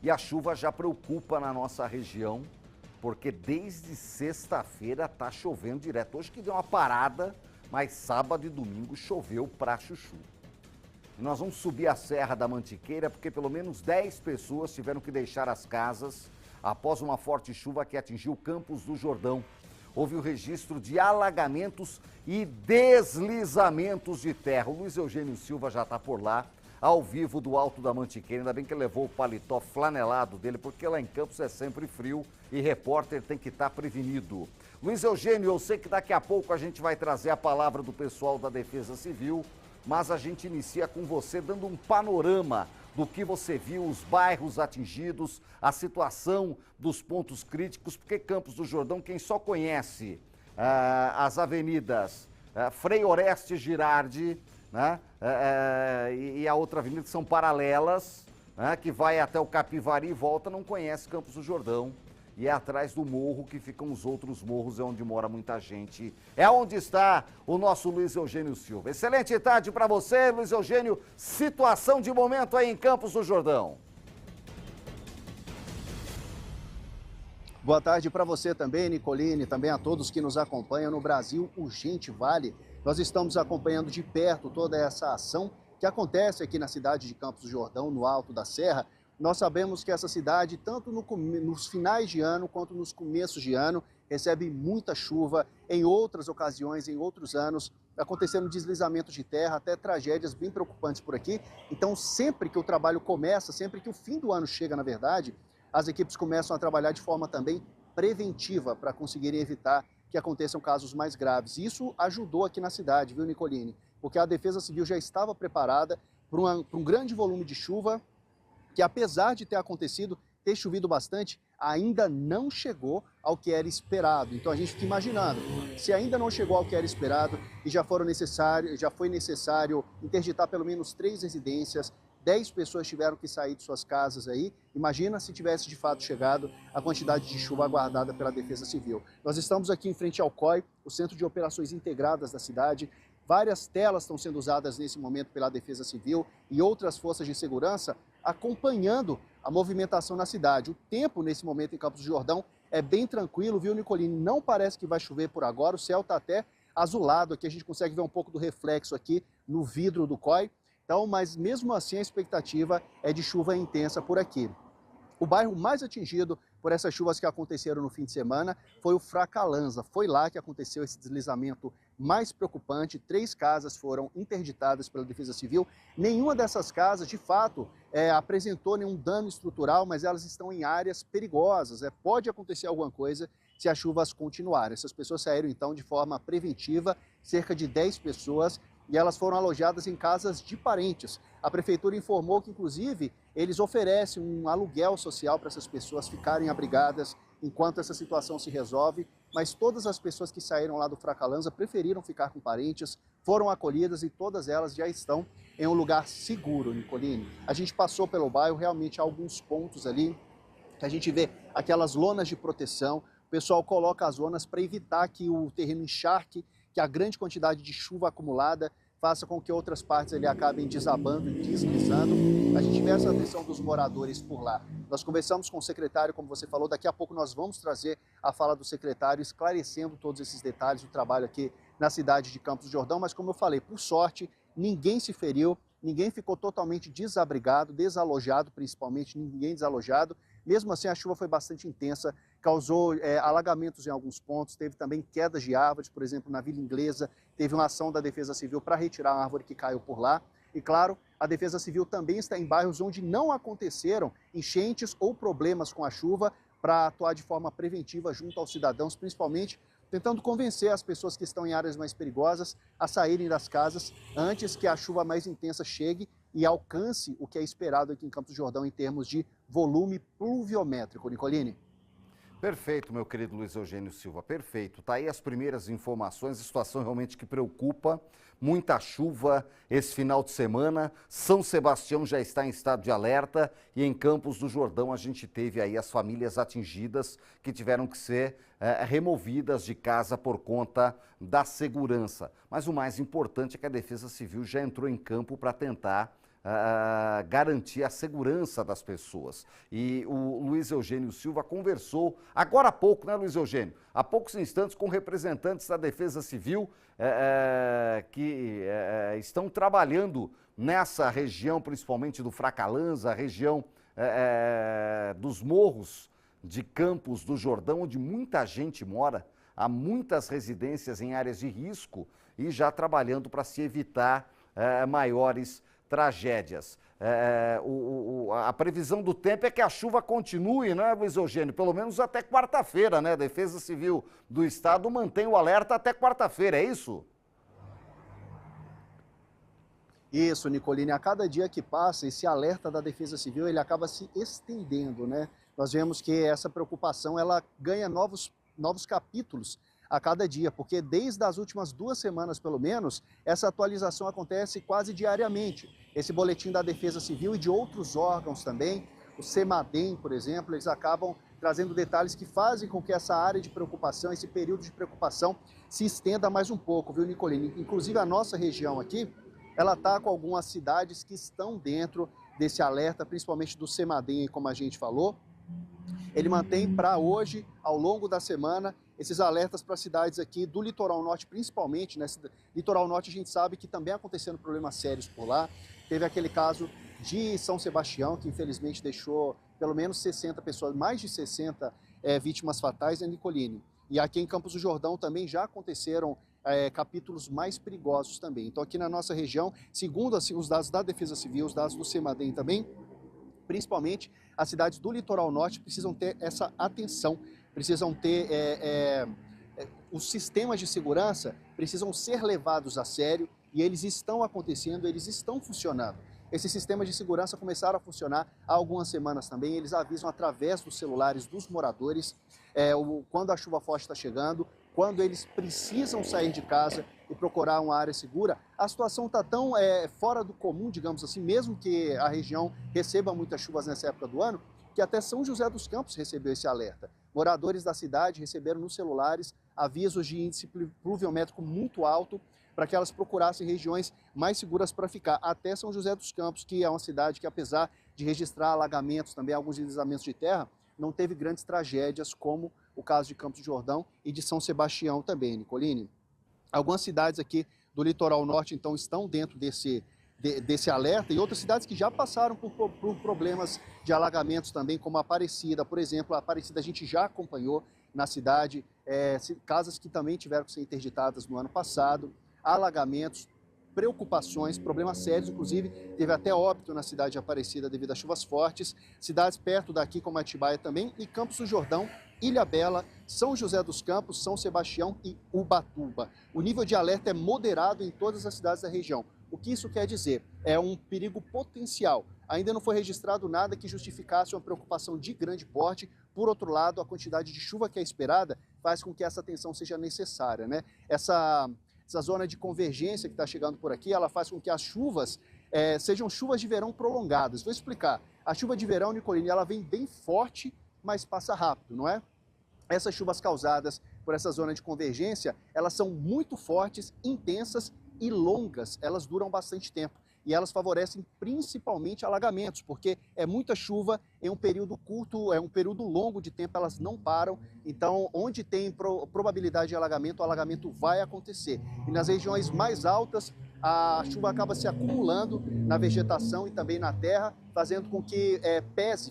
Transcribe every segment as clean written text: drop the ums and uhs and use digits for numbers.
E a chuva já preocupa na nossa região, porque desde sexta-feira está chovendo direto. Hoje que deu uma parada, mas sábado e domingo choveu pra chuchu. E nós vamos subir a Serra da Mantiqueira, porque pelo menos 10 pessoas tiveram que deixar as casas após uma forte chuva que atingiu Campos do Jordão. Houve o registro de alagamentos e deslizamentos de terra. O Luiz Eugênio Silva já está por lá, ao vivo do Alto da Mantiqueira. Ainda bem que ele levou o paletó flanelado dele, porque lá em Campos é sempre frio e repórter tem que estar prevenido. Luiz Eugênio, eu sei que daqui a pouco a gente vai trazer a palavra do pessoal da Defesa Civil, mas a gente inicia com você dando um panorama do que você viu, os bairros atingidos, a situação dos pontos críticos, porque Campos do Jordão, quem só conhece as avenidas Frei Orestes Girardi, né, e a outra avenida que são paralelas, né, que vai até o Capivari e volta, não conhece Campos do Jordão. E é atrás do morro que ficam os outros morros, é onde mora muita gente. É onde está o nosso Luiz Eugênio Silva. Excelente tarde para você, Luiz Eugênio. Situação de momento aí em Campos do Jordão. Boa tarde para você também, Nicoline, também a todos que nos acompanham no Brasil Urgente Vale. Nós estamos acompanhando de perto toda essa ação que acontece aqui na cidade de Campos do Jordão, no Alto da Serra. Nós sabemos que essa cidade, tanto nos finais de ano quanto nos começos de ano, recebe muita chuva. Em outras ocasiões, em outros anos, acontecendo deslizamentos de terra, até tragédias bem preocupantes por aqui. Então, sempre que o trabalho começa, sempre que o fim do ano chega, na verdade, as equipes começam a trabalhar de forma também preventiva para conseguirem evitar que aconteçam casos mais graves. Isso ajudou aqui na cidade, viu, Nicoline? Porque a Defesa Civil já estava preparada para um grande volume de chuva, que apesar de ter acontecido, ter chovido bastante, ainda não chegou ao que era esperado. Então a gente fica imaginando, se ainda não chegou ao que era esperado e já foi necessário interditar pelo menos 3 residências, 10 pessoas tiveram que sair de suas casas aí, imagina se tivesse de fato chegado a quantidade de chuva aguardada pela Defesa Civil. Nós estamos aqui em frente ao COI, o Centro de Operações Integradas da cidade. Várias telas estão sendo usadas nesse momento pela Defesa Civil e outras forças de segurança acompanhando a movimentação na cidade. O tempo nesse momento em Campos do Jordão é bem tranquilo, viu, Nicoline? Não parece que vai chover por agora, o céu está até azulado aqui, a gente consegue ver um pouco do reflexo aqui no vidro do COI. Então, mas mesmo assim a expectativa é de chuva intensa por aqui. O bairro mais atingido por essas chuvas que aconteceram no fim de semana foi o Fracalanza. Foi lá que aconteceu esse deslizamento mais preocupante. 3 casas foram interditadas pela Defesa Civil. Nenhuma dessas casas, de fato, apresentou nenhum dano estrutural, mas elas estão em áreas perigosas. Pode acontecer alguma coisa se as chuvas continuarem. Essas pessoas saíram, então, de forma preventiva, cerca de 10 pessoas, e elas foram alojadas em casas de parentes. A prefeitura informou que, inclusive, eles oferecem um aluguel social para essas pessoas ficarem abrigadas enquanto essa situação se resolve, mas todas as pessoas que saíram lá do Fracalanza preferiram ficar com parentes, foram acolhidas e todas elas já estão em um lugar seguro, Nicoline. A gente passou pelo bairro, realmente há alguns pontos ali que a gente vê aquelas lonas de proteção, o pessoal coloca as lonas para evitar que o terreno encharque, que a grande quantidade de chuva acumulada faça com que outras partes ali acabem desabando e deslizando. A gente vê essa atenção dos moradores por lá. Nós conversamos com o secretário, como você falou, daqui a pouco nós vamos trazer a fala do secretário, esclarecendo todos esses detalhes do trabalho aqui na cidade de Campos do Jordão, mas como eu falei, por sorte, ninguém se feriu, ninguém ficou totalmente desabrigado, desalojado, principalmente ninguém desalojado. Mesmo assim, a chuva foi bastante intensa, causou alagamentos em alguns pontos, teve também quedas de árvores, por exemplo, na Vila Inglesa, teve uma ação da Defesa Civil para retirar a árvore que caiu por lá. E claro, a Defesa Civil também está em bairros onde não aconteceram enchentes ou problemas com a chuva, para atuar de forma preventiva junto aos cidadãos, principalmente tentando convencer as pessoas que estão em áreas mais perigosas a saírem das casas antes que a chuva mais intensa chegue e alcance o que é esperado aqui em Campos do Jordão em termos de volume pluviométrico. Nicoline? Perfeito, meu querido Luiz Eugênio Silva, perfeito. Tá aí as primeiras informações, a situação realmente que preocupa. Muita chuva esse final de semana. São Sebastião já está em estado de alerta e em Campos do Jordão a gente teve aí as famílias atingidas que tiveram que ser removidas de casa por conta da segurança. Mas o mais importante é que a Defesa Civil já entrou em campo para tentar garantir a segurança das pessoas. E o Luiz Eugênio Silva conversou, agora há pouco, né, Luiz Eugênio? Há poucos instantes com representantes da Defesa Civil que estão trabalhando nessa região, principalmente do Fracalanza, a região dos morros de Campos do Jordão, onde muita gente mora, há muitas residências em áreas de risco e já trabalhando para se evitar maiores tragédias. A previsão do tempo é que a chuva continue, né, Luiz Eugênio? Pelo menos até quarta-feira, né? A Defesa Civil do Estado mantém o alerta até quarta-feira, é isso? Isso, Nicolini. A cada dia que passa, esse alerta da Defesa Civil, ele acaba se estendendo, né? Nós vemos que essa preocupação, ela ganha novos capítulos a cada dia, porque desde as últimas 2 semanas, pelo menos, essa atualização acontece quase diariamente. Esse boletim da Defesa Civil e de outros órgãos também, o CEMADEM, por exemplo, eles acabam trazendo detalhes que fazem com que essa área de preocupação, esse período de preocupação, se estenda mais um pouco, viu, Nicolini? Inclusive, a nossa região aqui, ela está com algumas cidades que estão dentro desse alerta, principalmente do CEMADEM, como a gente falou. Ele mantém para hoje, ao longo da semana, esses alertas para cidades aqui do litoral norte, principalmente, né? Litoral norte a gente sabe que também acontecendo problemas sérios por lá. Teve aquele caso de São Sebastião, que infelizmente deixou pelo menos 60 pessoas, mais de 60 vítimas fatais, né, Nicolini? E aqui em Campos do Jordão também já aconteceram capítulos mais perigosos também. Então aqui na nossa região, segundo assim, os dados da Defesa Civil, os dados do CEMADEM também, principalmente as cidades do litoral norte precisam ter essa atenção, precisam ter os sistemas de segurança precisam ser levados a sério e eles estão acontecendo, eles estão funcionando. Esses sistemas de segurança começaram a funcionar há algumas semanas também, eles avisam através dos celulares dos moradores quando a chuva forte está chegando, quando eles precisam sair de casa e procurar uma área segura. A situação está tão fora do comum, digamos assim, mesmo que a região receba muitas chuvas nessa época do ano, que até São José dos Campos recebeu esse alerta. Moradores da cidade receberam nos celulares avisos de índice pluviométrico muito alto para que elas procurassem regiões mais seguras para ficar. Até São José dos Campos, que é uma cidade que, apesar de registrar alagamentos, também alguns deslizamentos de terra, não teve grandes tragédias como o caso de Campos do Jordão e de São Sebastião também, Nicolini. Algumas cidades aqui do litoral norte, então, estão dentro desse alerta e outras cidades que já passaram por problemas de alagamentos também, como a Aparecida, por exemplo. A Aparecida a gente já acompanhou na cidade, casas que também tiveram que ser interditadas no ano passado, alagamentos, preocupações, problemas sérios, inclusive teve até óbito na cidade de Aparecida devido a chuvas fortes, cidades perto daqui como Atibaia também, e Campos do Jordão, Ilhabela, São José dos Campos, São Sebastião e Ubatuba. O nível de alerta é moderado em todas as cidades da região. O que isso quer dizer? É um perigo potencial. Ainda não foi registrado nada que justificasse uma preocupação de grande porte. Por outro lado, a quantidade de chuva que é esperada faz com que essa atenção seja necessária, né? Essa zona de convergência que está chegando por aqui, ela faz com que as chuvas sejam chuvas de verão prolongadas. Vou explicar. A chuva de verão, Nicolini, ela vem bem forte, mas passa rápido, não é? Essas chuvas causadas por essa zona de convergência, elas são muito fortes, intensas e longas. Elas duram bastante tempo. E elas favorecem principalmente alagamentos, porque é muita chuva em um período curto, é um período longo de tempo, elas não param. Então, onde tem probabilidade de alagamento, o alagamento vai acontecer. E nas regiões mais altas, a chuva acaba se acumulando na vegetação e também na terra, fazendo com que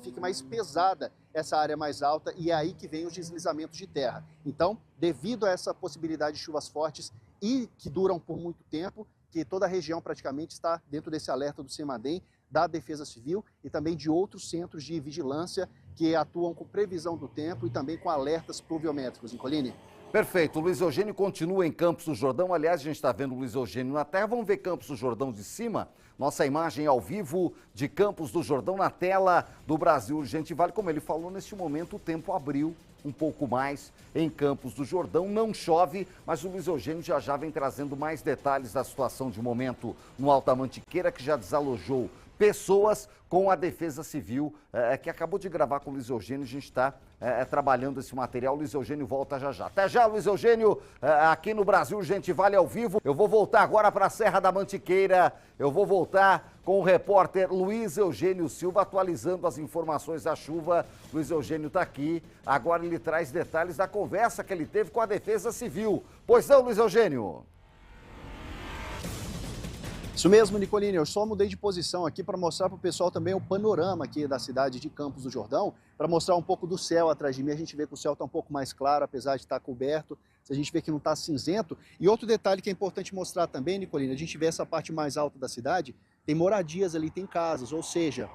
fique mais pesada essa área mais alta, e é aí que vem os deslizamentos de terra. Então, devido a essa possibilidade de chuvas fortes e que duram por muito tempo, que toda a região praticamente está dentro desse alerta do CEMADEM, da Defesa Civil e também de outros centros de vigilância que atuam com previsão do tempo e também com alertas pluviométricos, Nicolini. Perfeito. O Luiz Eugênio continua em Campos do Jordão. Aliás, a gente está vendo o Luiz Eugênio na terra. Vamos ver Campos do Jordão de cima. Nossa imagem ao vivo de Campos do Jordão na tela do Brasil Urgente Vale. Como ele falou, neste momento o tempo abriu um pouco mais em Campos do Jordão. Não chove, mas o Luiz Eugênio já vem trazendo mais detalhes da situação de momento no Alta Mantiqueira, que já desalojou pessoas, com a Defesa Civil, que acabou de gravar com o Luiz Eugênio. A gente está trabalhando esse material. O Luiz Eugênio volta já. Até já, Luiz Eugênio, aqui no Brasil Urgente Vale ao vivo. Eu vou voltar agora para a Serra da Mantiqueira. Eu vou voltar com o repórter Luiz Eugênio Silva, atualizando as informações da chuva. Luiz Eugênio está aqui, agora ele traz detalhes da conversa que ele teve com a Defesa Civil. Pois não, Luiz Eugênio? Isso mesmo, Nicolini, eu só mudei de posição aqui para mostrar para o pessoal também o panorama aqui da cidade de Campos do Jordão, para mostrar um pouco do céu atrás de mim. A gente vê que o céu está um pouco mais claro, apesar de estar coberto. A gente vê que não está cinzento. E outro detalhe que é importante mostrar também, Nicolini, a gente vê essa parte mais alta da cidade, tem moradias ali, tem casas, ou seja,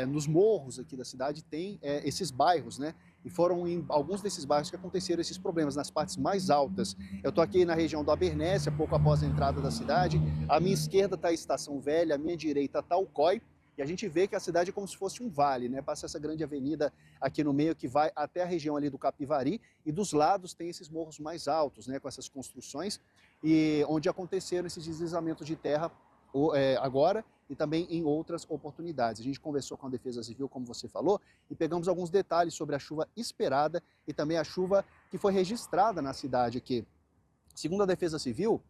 nos morros aqui da cidade tem esses bairros, né? E foram em alguns desses bairros que aconteceram esses problemas, nas partes mais altas. Eu estou aqui na região do Abernéssia, pouco após a entrada da cidade. À minha esquerda está a Estação Velha, à minha direita está o COI. E a gente vê que a cidade é como se fosse um vale, né? Passa essa grande avenida aqui no meio que vai até a região ali do Capivari. E dos lados tem esses morros mais altos, né? Com essas construções, e onde aconteceram esses deslizamentos de terra agora e também em outras oportunidades. A gente conversou com a Defesa Civil, como você falou, e pegamos alguns detalhes sobre a chuva esperada e também a chuva que foi registrada na cidade aqui. Segundo a Defesa Civil,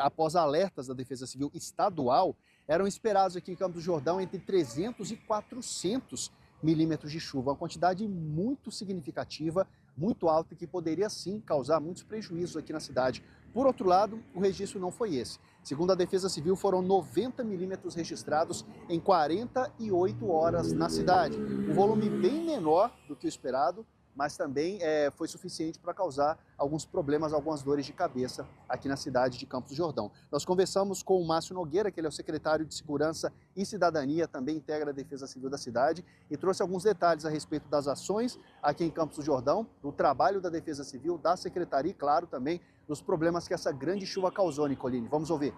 após alertas da Defesa Civil estadual, eram esperados aqui em Campos do Jordão entre 300 e 400 milímetros de chuva, uma quantidade muito significativa, muito alta, que poderia sim causar muitos prejuízos aqui na cidade. Por outro lado, o registro não foi esse. Segundo a Defesa Civil, foram 90 milímetros registrados em 48 horas na cidade. Um volume bem menor do que o esperado, mas também foi suficiente para causar alguns problemas, algumas dores de cabeça aqui na cidade de Campos do Jordão. Nós conversamos com o Márcio Nogueira, que ele é o secretário de Segurança e Cidadania, também integra a Defesa Civil da cidade, e trouxe alguns detalhes a respeito das ações aqui em Campos do Jordão, do trabalho da Defesa Civil, da Secretaria e, claro, também dos problemas que essa grande chuva causou, Nicolini. Vamos ouvir.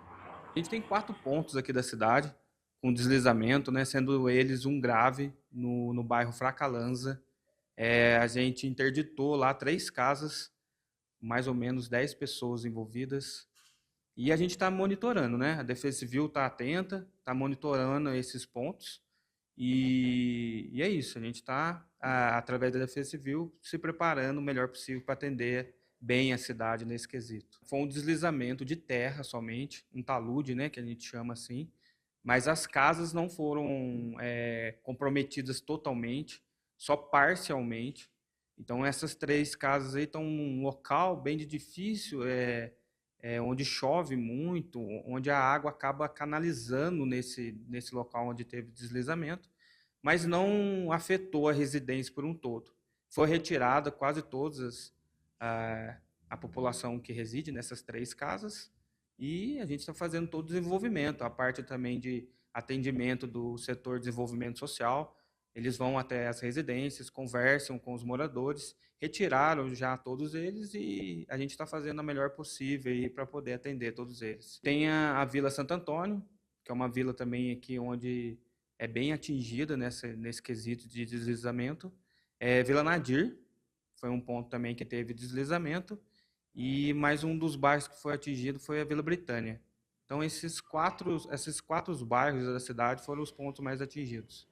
A gente tem 4 pontos aqui da cidade com deslizamento, né, sendo eles um grave no bairro Fracalanza. A gente interditou lá 3 casas, mais ou menos 10 pessoas envolvidas. E a gente está monitorando, né? A Defesa Civil está atenta, está monitorando esses pontos. E é isso, a gente está, através da Defesa Civil, se preparando o melhor possível para atender bem a cidade nesse quesito. Foi um deslizamento de terra somente, um talude, né, que a gente chama assim, mas as casas não foram comprometidas totalmente, só parcialmente. Então essas 3 casas aí estão num local bem difícil, onde chove muito, onde a água acaba canalizando nesse local onde teve deslizamento, mas não afetou a residência por um todo. Foi retirada quase todas a população que reside nessas 3 casas, e a gente está fazendo todo o desenvolvimento, a parte também de atendimento do setor de desenvolvimento social. Eles vão até as residências, conversam com os moradores, retiraram já todos eles e a gente está fazendo a melhor possível para poder atender todos eles. Tem a Vila Santo Antônio, que é uma vila também aqui onde é bem atingida nesse quesito de deslizamento. Vila Nadir, foi um ponto também que teve deslizamento, e mais um dos bairros que foi atingido foi a Vila Britânia. Então esses quatro bairros da cidade foram os pontos mais atingidos.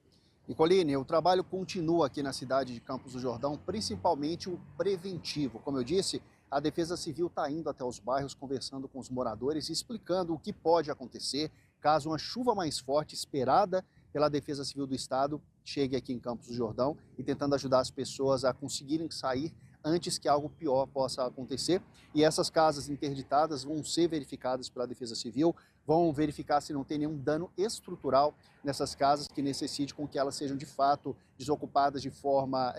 Nicolini, o trabalho continua aqui na cidade de Campos do Jordão, principalmente o preventivo. Como eu disse, a Defesa Civil está indo até os bairros, conversando com os moradores e explicando o que pode acontecer caso uma chuva mais forte, esperada pela Defesa Civil do Estado, chegue aqui em Campos do Jordão, e tentando ajudar as pessoas a conseguirem sair antes que algo pior possa acontecer. E essas casas interditadas vão ser verificadas pela Defesa Civil, vão verificar se não tem nenhum dano estrutural nessas casas que necessite com que elas sejam de fato desocupadas de forma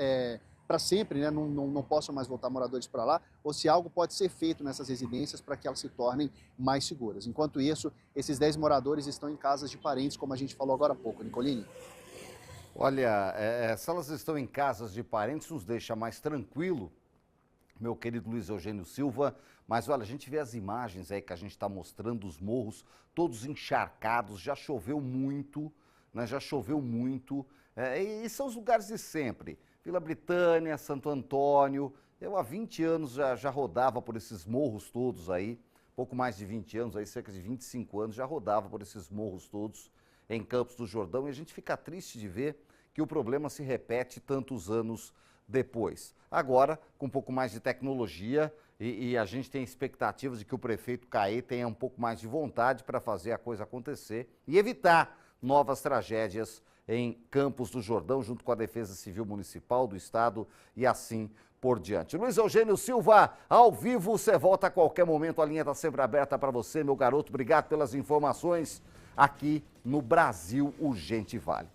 para sempre, né? Não possam mais voltar moradores para lá, ou se algo pode ser feito nessas residências para que elas se tornem mais seguras. Enquanto isso, esses 10 moradores estão em casas de parentes, como a gente falou agora há pouco. Nicolini? Olha, se elas estão em casas de parentes, nos deixa mais tranquilo, meu querido Luiz Eugênio Silva. Mas olha, a gente vê as imagens aí que a gente está mostrando, os morros todos encharcados, já choveu muito, né? Já choveu muito, e são os lugares de sempre. Vila Britânia, Santo Antônio. Eu há 20 anos já rodava por esses morros todos aí, pouco mais de 20 anos, aí cerca de 25 anos, já rodava por esses morros todos em Campos do Jordão, e a gente fica triste de ver que o problema se repete tantos anos depois. Agora, com um pouco mais de tecnologia, e a gente tem expectativas de que o prefeito Caê tenha um pouco mais de vontade para fazer a coisa acontecer e evitar novas tragédias em Campos do Jordão, junto com a Defesa Civil Municipal do Estado e assim por diante. Luiz Eugênio Silva, ao vivo, você volta a qualquer momento, a linha está sempre aberta para você, meu garoto. Obrigado pelas informações aqui no Brasil Urgente Vale.